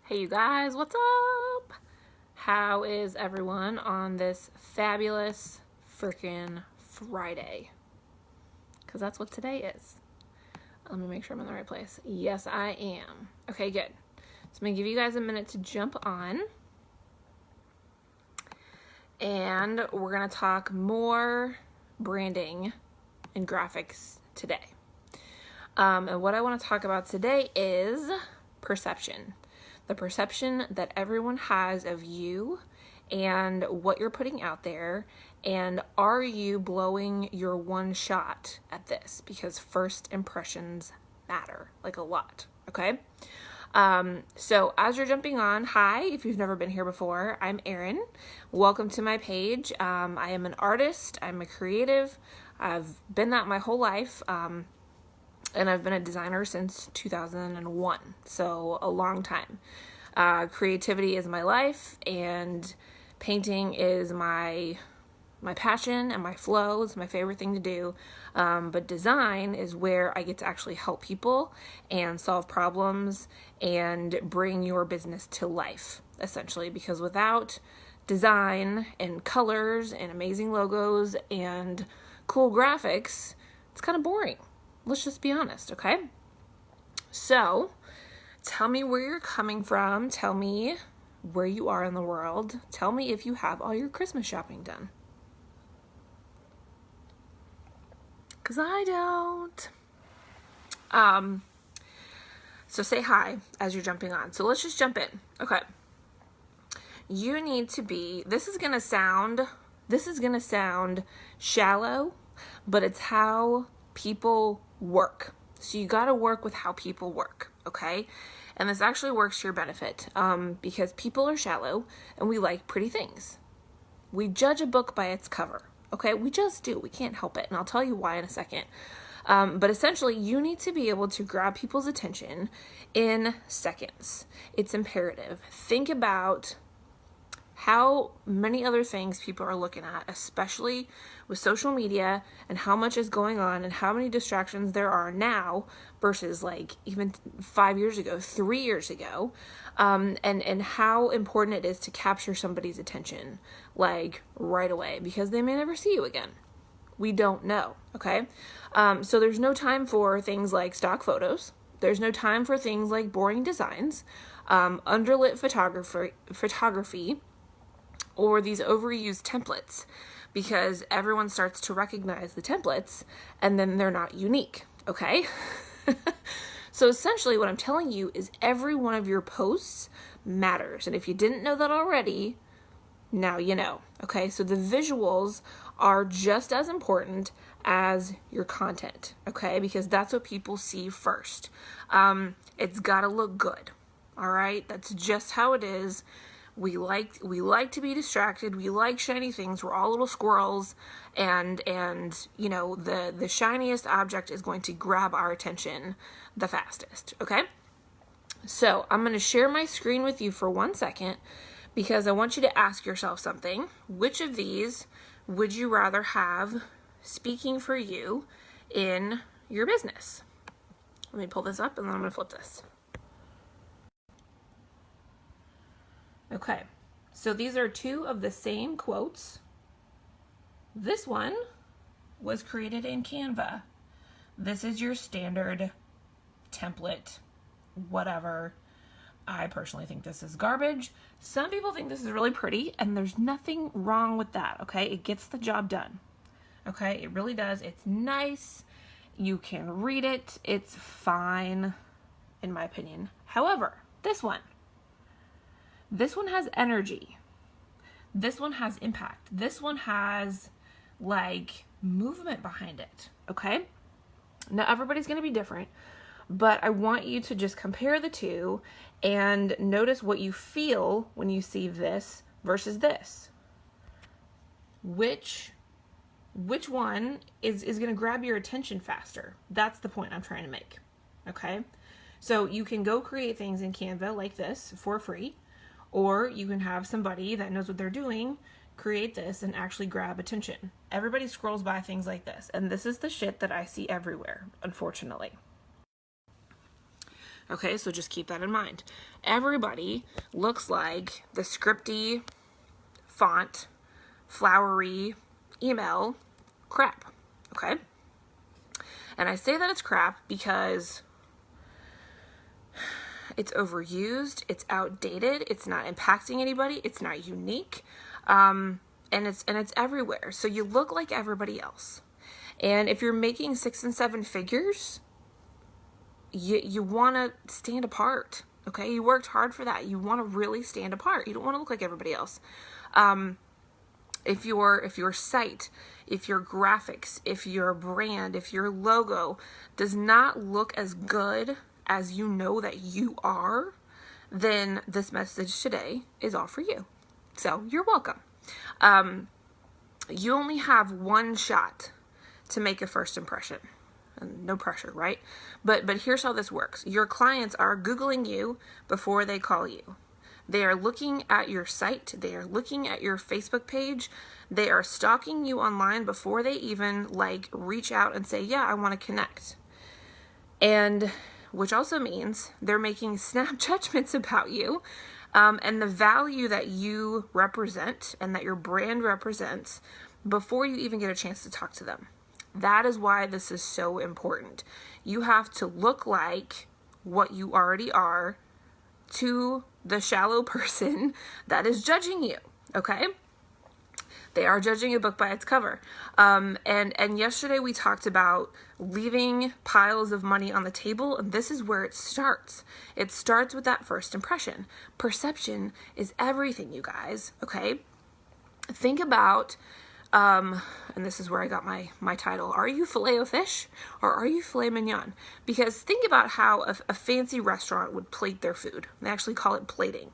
Hey you guys, what's up? How is everyone on this fabulous freaking Friday? Because that's what today is. Let me make sure I'm in the right place. Yes, I am. Okay, good. So I'm going to give you guys a minute to jump on. And we're going to talk more branding and graphics today. And what I want to talk about today is perception. The perception that everyone has of you and what you're putting out there, and are you blowing your one shot at this? Because first impressions matter, like a lot, okay? So as you're jumping on, hi, if you've never been here before, I'm Erin. Welcome to my page. I am an artist, I'm a creative, I've been that my whole life, and I've been a designer since 2001, so a long time. Creativity is my life, and painting is my passion and my flow. It's my favorite thing to do, but design is where I get to actually help people and solve problems and bring your business to life, essentially, because without design and colors and amazing logos and cool graphics, it's kind of boring. Let's just be honest, okay? So, tell me where you're coming from. Tell me where you are in the world. Tell me if you have all your Christmas shopping done. Because I don't. So say hi as you're jumping on. So let's just jump in. Okay. You need to be, this is going to sound shallow, but it's how people work. So you got to work with how people work, okay? And this actually works to your benefit, because people are shallow and we like pretty things. We judge a book by its cover, okay? We just do. We can't help it. And I'll tell you why in a second. But essentially, you need to be able to grab people's attention in seconds. It's imperative. Think about how many other things people are looking at, especially with social media, and how much is going on and how many distractions there are now versus like even 5 years ago, 3 years ago, and how important it is to capture somebody's attention like right away, because they may never see you again. We don't know, okay? So there's no time for things like stock photos. There's no time for things like boring designs, underlit photography, or these overused templates, because everyone starts to recognize the templates and then they're not unique, okay? So essentially what I'm telling you is every one of your posts matters. And if you didn't know that already, now you know, okay? So the visuals are just as important as your content, okay? Because that's what people see first. It's gotta look good, all right? That's just how it is. We like to be distracted. We like shiny things. We're all little squirrels, and you know, the shiniest object is going to grab our attention the fastest, okay? So I'm going to share my screen with you for 1 second because I want you to ask yourself something. Which of these would you rather have speaking for you in your business? Let me pull this up and then I'm going to flip this. Okay, so these are two of the same quotes. This one was created in Canva. This is your standard template, whatever. I personally think this is garbage. Some people think this is really pretty, and there's nothing wrong with that, okay? It gets the job done, okay? It really does. It's nice. You can read it. It's fine, in my opinion. However, this one has energy. This one has impact. This one has like movement behind it, okay? Now everybody's going to be different, but I want you to just compare the two and notice what you feel when you see this versus this. Which one is going to grab your attention faster? That's the point I'm trying to make, okay? So you can go create things in Canva like this for free, or you can have somebody that knows what they're doing create this and actually grab attention. Everybody scrolls by things like this, and this is the shit that I see everywhere, unfortunately. Okay, so just keep that in mind. Everybody looks like the scripty, font, flowery email crap. Okay? And I say that it's crap because it's overused, it's outdated, it's not impacting anybody, it's not unique, and it's everywhere. So you look like everybody else. And if you're making 6 and 7 figures, you want to stand apart. Okay, you worked hard for that. You want to really stand apart. You don't want to look like everybody else. If your site, if your graphics, if your brand, if your logo does not look as good as you know that you are, then this message today is all for you. So you're welcome. You only have one shot to make a first impression. And no pressure, right? But here's how this works. Your clients are Googling you before they call you. They are looking at your site. They are looking at your Facebook page. They are stalking you online before they even reach out and say, yeah, I want to connect. And which also means they're making snap judgments about you, and the value that you represent and that your brand represents before you even get a chance to talk to them. That is why this is so important. You have to look like what you already are to the shallow person that is judging you, okay? They are judging a book by its cover. And yesterday we talked about leaving piles of money on the table, and this is where it starts. It starts with that first impression. Perception is everything, you guys, okay? Think about, and this is where I got my title, are you Filet-O-Fish or are you filet mignon? Because think about how a fancy restaurant would plate their food. They actually call it plating.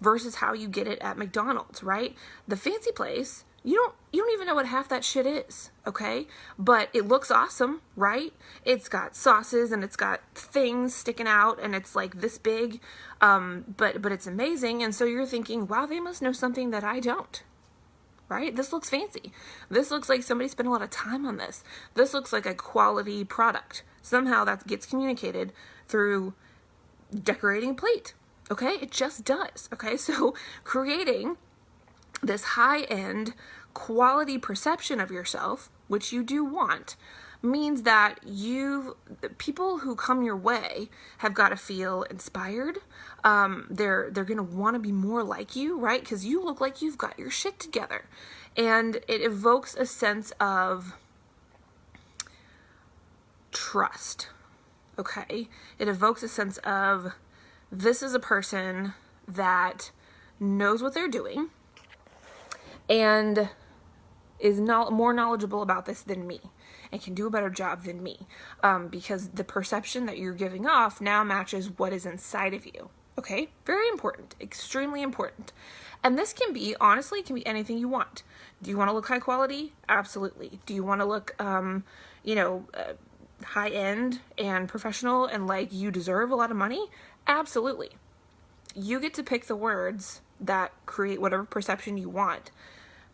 Versus how you get it at McDonald's, right? The fancy place, you don't even know what half that shit is, okay? But it looks awesome, right? It's got sauces and it's got things sticking out and it's like this big, but it's amazing. And so you're thinking, wow, they must know something that I don't, right? This looks fancy. This looks like somebody spent a lot of time on this. This looks like a quality product. Somehow that gets communicated through decorating a plate. Okay, it just does. Okay, so creating this high-end quality perception of yourself, which you do want, means that people who come your way have got to feel inspired. They're going to want to be more like you, right? Because you look like you've got your shit together. And it evokes a sense of trust. Okay, it evokes a sense of, this is a person that knows what they're doing and is more knowledgeable about this than me and can do a better job than me, because the perception that you're giving off now matches what is inside of you. Okay, very important, extremely important. And this can be, honestly, it can be anything you want. Do you want to look high quality? Absolutely. Do you want to look, high end and professional and like you deserve a lot of money? Absolutely. You get to pick the words that create whatever perception you want.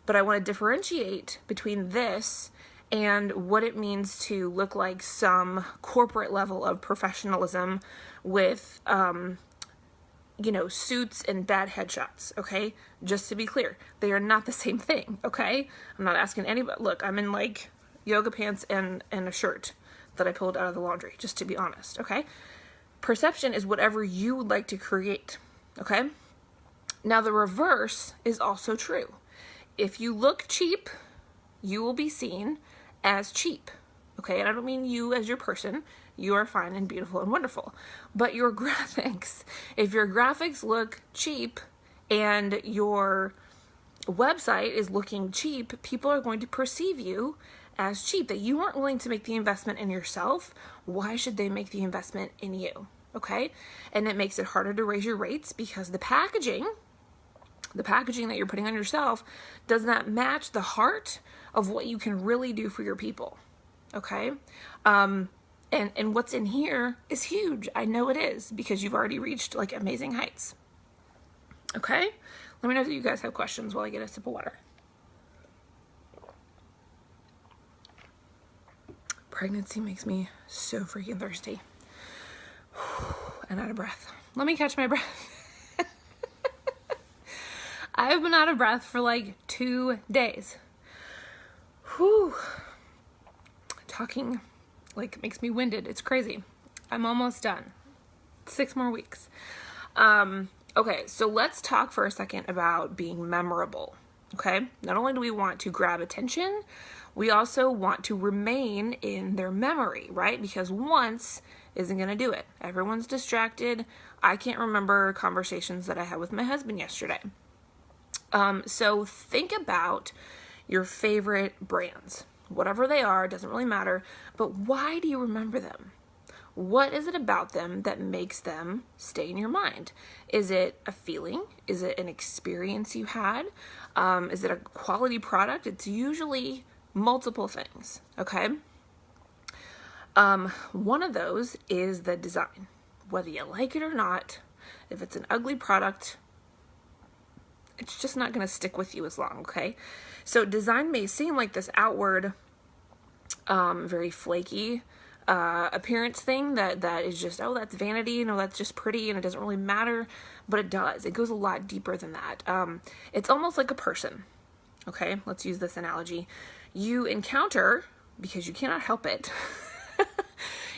But I want to differentiate between this and what it means to look like some corporate level of professionalism with, suits and bad headshots, okay? Just to be clear, they are not the same thing, okay? I'm not asking anybody. Look, I'm in yoga pants and a shirt that I pulled out of the laundry, just to be honest, okay? Perception is whatever you would like to create, okay? Now, the reverse is also true. If you look cheap, you will be seen as cheap, okay? And I don't mean you as your person. You are fine and beautiful and wonderful. But your graphics, if your graphics look cheap and your website is looking cheap, people are going to perceive you as cheap, that you aren't willing to make the investment in yourself. Why should they make the investment in you? Okay? And it makes it harder to raise your rates because the packaging that you're putting on yourself does not match the heart of what you can really do for your people. Okay? And what's in here is huge. I know it is, because you've already reached amazing heights. Okay? Let me know if you guys have questions while I get a sip of water. Pregnancy makes me so freaking thirsty. and out of breath. Let me catch my breath. I've been out of breath for like 2 days. Whew. Talking like makes me winded. It's crazy. I'm almost done. 6 more weeks. Okay, so let's talk for a second about being memorable. Okay, not only do we want to grab attention, we also want to remain in their memory, right? Because once isn't going to do it. Everyone's distracted. I can't remember conversations that I had with my husband yesterday. So think about your favorite brands. Whatever they are, doesn't really matter. But why do you remember them? What is it about them that makes them stay in your mind? Is it a feeling? Is it an experience you had? Is it a quality product? It's usually multiple things, okay? One of those is the design. Whether you like it or not, if it's an ugly product, it's just not going to stick with you as long, okay? So design may seem like this outward, very flaky appearance thing that is just, oh, that's vanity, no, that's just pretty, and it doesn't really matter, but it does. It goes a lot deeper than that. It's almost like a person, okay? Let's use this analogy. You encounter, because you cannot help it,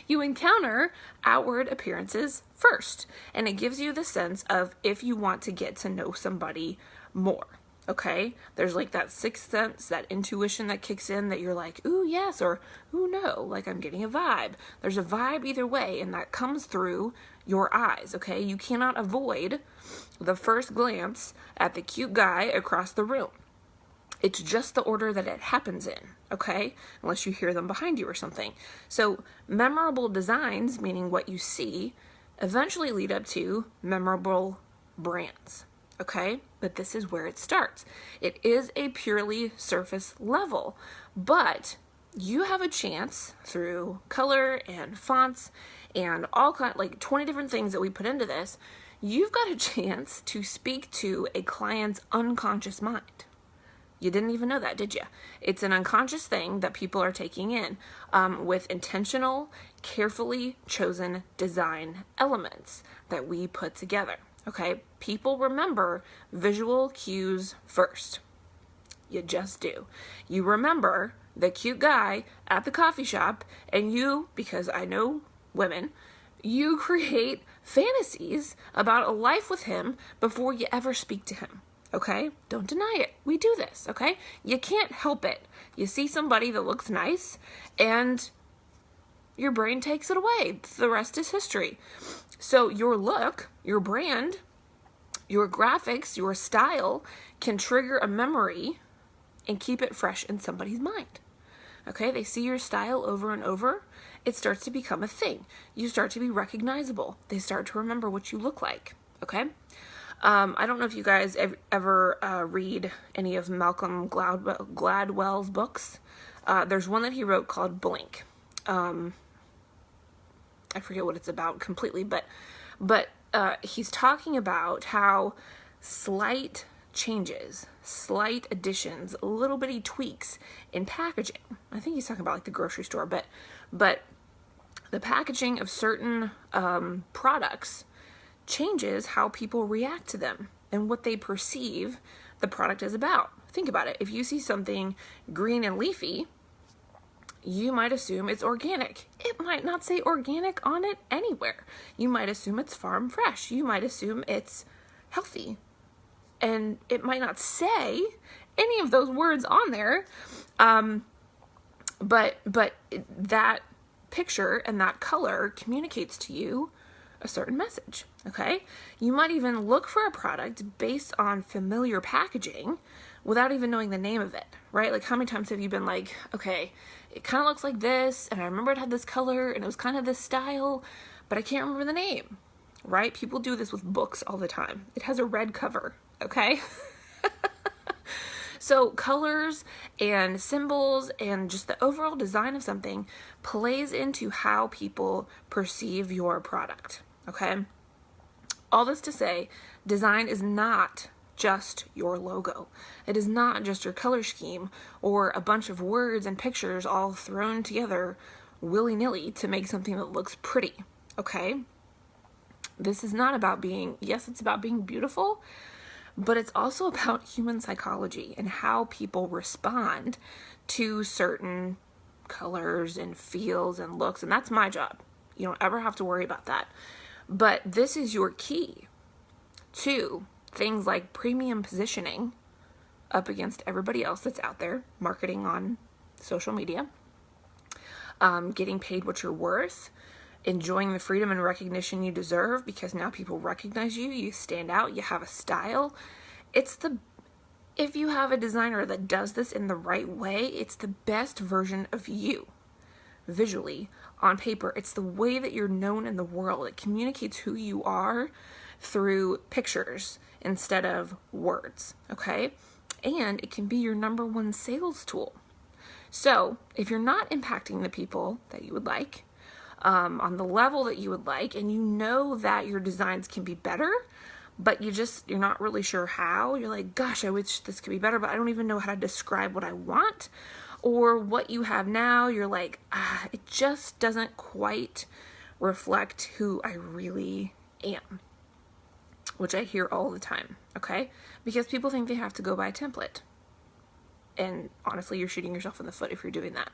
you encounter outward appearances first, and it gives you the sense of if you want to get to know somebody more. Okay, there's like that sixth sense, that intuition that kicks in that you're like, ooh, yes, or ooh, no, like I'm getting a vibe. There's a vibe either way, and that comes through your eyes, okay? You cannot avoid the first glance at the cute guy across the room. It's just the order that it happens in, okay? Unless you hear them behind you or something. So memorable designs, meaning what you see, eventually lead up to memorable brands. Okay, but this is where it starts. It is a purely surface level, but you have a chance through color and fonts and like 20 different things that we put into this. You've got a chance to speak to a client's unconscious mind. You didn't even know that, did you? It's an unconscious thing that people are taking in with intentional, carefully chosen design elements that we put together. Okay, people remember visual cues first. You just do. You remember the cute guy at the coffee shop, and you, because I know women, you create fantasies about a life with him before you ever speak to him. Okay, don't deny it. We do this, okay? You can't help it. You see somebody that looks nice, and your brain takes it away. The rest is history. So your look, your brand, your graphics, your style can trigger a memory and keep it fresh in somebody's mind. Okay, they see your style over and over. It starts to become a thing. You start to be recognizable. They start to remember what you look like. Okay? I don't know if you guys ever read any of Malcolm Gladwell's books. There's one that he wrote called Blink. I forget what it's about completely, but he's talking about how slight changes, slight additions, little bitty tweaks in packaging. I think he's talking about like the grocery store, but the packaging of certain products changes how people react to them and what they perceive the product is about. Think about it. If you see something green and leafy, you might assume it's organic. It might not say organic on it anywhere. You might assume it's farm fresh. You might assume it's healthy. And it might not say any of those words on there. But that picture and that color communicates to you a certain message, okay? You might even look for a product based on familiar packaging without even knowing the name of it, right? Like how many times have you been like, okay, it kind of looks like this, and I remember it had this color, and it was kind of this style, but I can't remember the name, right? People do this with books all the time. It has a red cover, okay? So colors and symbols and just the overall design of something plays into how people perceive your product, okay? All this to say, design is not just your logo. It is not just your color scheme or a bunch of words and pictures all thrown together willy-nilly to make something that looks pretty, okay? This is not about being, yes, it's about being beautiful, but it's also about human psychology and how people respond to certain colors and feels and looks. And that's my job. You don't ever have to worry about that. But this is your key to things like premium positioning up against everybody else that's out there, marketing on social media, getting paid what you're worth, enjoying the freedom and recognition you deserve because now people recognize you, you stand out, you have a style. If you have a designer that does this in the right way, it's the best version of you visually on paper. It's the way that you're known in the world. It communicates who you are through pictures instead of words, okay? And it can be your number one sales tool. So if you're not impacting the people that you would like, on the level that you would like, and you know that your designs can be better, but you're not really sure how, you're like, gosh, I wish this could be better, but I don't even know how to describe what I want, or what you have now, you're like, it just doesn't quite reflect who I really am, which I hear all the time, okay? Because people think they have to go by a template. And honestly, you're shooting yourself in the foot if you're doing that.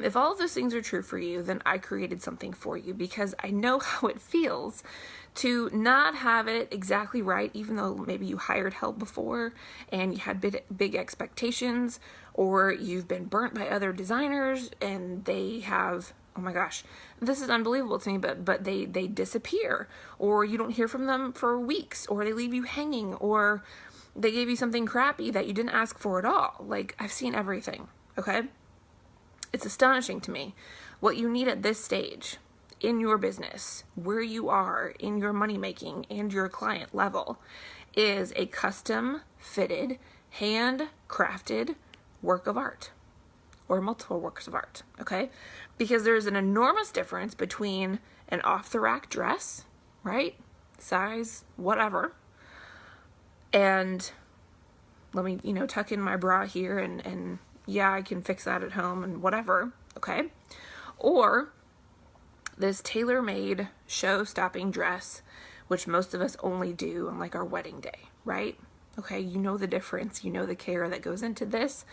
If all of those things are true for you, then I created something for you because I know how it feels to not have it exactly right, even though maybe you hired help before and you had big expectations, or you've been burnt by other designers and they have, oh my gosh, this is unbelievable to me, but they disappear, or you don't hear from them for weeks, or they leave you hanging, or they gave you something crappy that you didn't ask for at all. Like, I've seen everything, okay? It's astonishing to me what you need at this stage in your business, where you are in your money making and your client level, is a custom fitted, handcrafted work of art, or multiple works of art, okay? Because there's an enormous difference between an off-the-rack dress, right? Size, whatever, and let me, tuck in my bra here and yeah, I can fix that at home and whatever, okay? Or this tailor-made show-stopping dress, which most of us only do on like our wedding day, right? Okay, you know the difference, you know the care that goes into this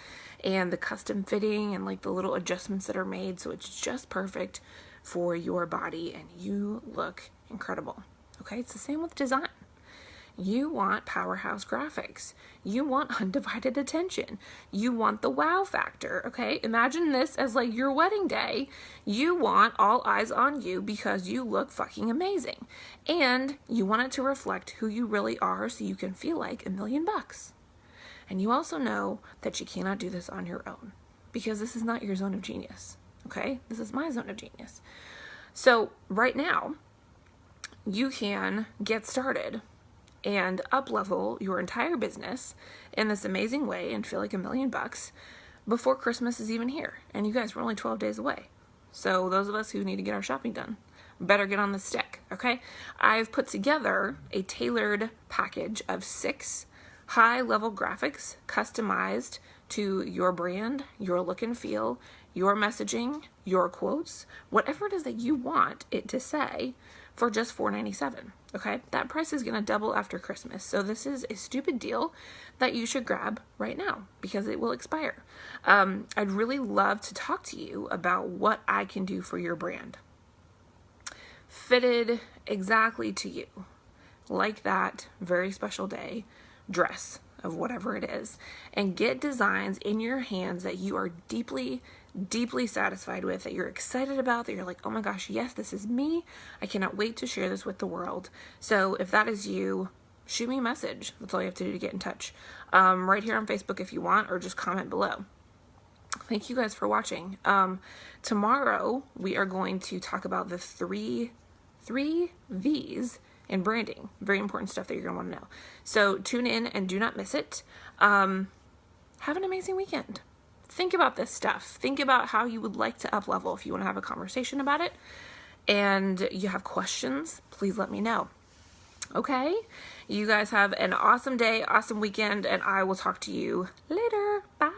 and the custom fitting and like the little adjustments that are made so it's just perfect for your body and you look incredible, okay? It's the same with design. You want powerhouse graphics. You want undivided attention. You want the wow factor, okay? Imagine this as like your wedding day. You want all eyes on you because you look fucking amazing. And you want it to reflect who you really are so you can feel like $1 million. And you also know that you cannot do this on your own because this is not your zone of genius, okay? This is my zone of genius. So right now, you can get started and up-level your entire business in this amazing way and feel like $1 million before Christmas is even here. And you guys, we're only 12 days away. So those of us who need to get our shopping done better get on the stick, okay? I've put together a tailored package of 6 high-level graphics customized to your brand, your look and feel, your messaging, your quotes, whatever it is that you want it to say, for just $4.97, okay? That price is going to double after Christmas. So this is a stupid deal that you should grab right now because it will expire. I'd really love to talk to you about what I can do for your brand. Fitted exactly to you, like that very special day dress of whatever it is, and get designs in your hands that you are deeply satisfied with, that you're excited about, that you're like, oh my gosh, yes, this is me. I cannot wait to share this with the world. So if that is you, shoot me a message. That's all you have to do to get in touch. Right here on Facebook if you want, or just comment below. Thank you guys for watching. Tomorrow we are going to talk about the three V's in branding. Very important stuff that you're going to want to know. So tune in and do not miss it. Have an amazing weekend. Think about this stuff. Think about how you would like to up-level if you want to have a conversation about it. And you have questions, please let me know. Okay? You guys have an awesome day, awesome weekend, and I will talk to you later. Bye.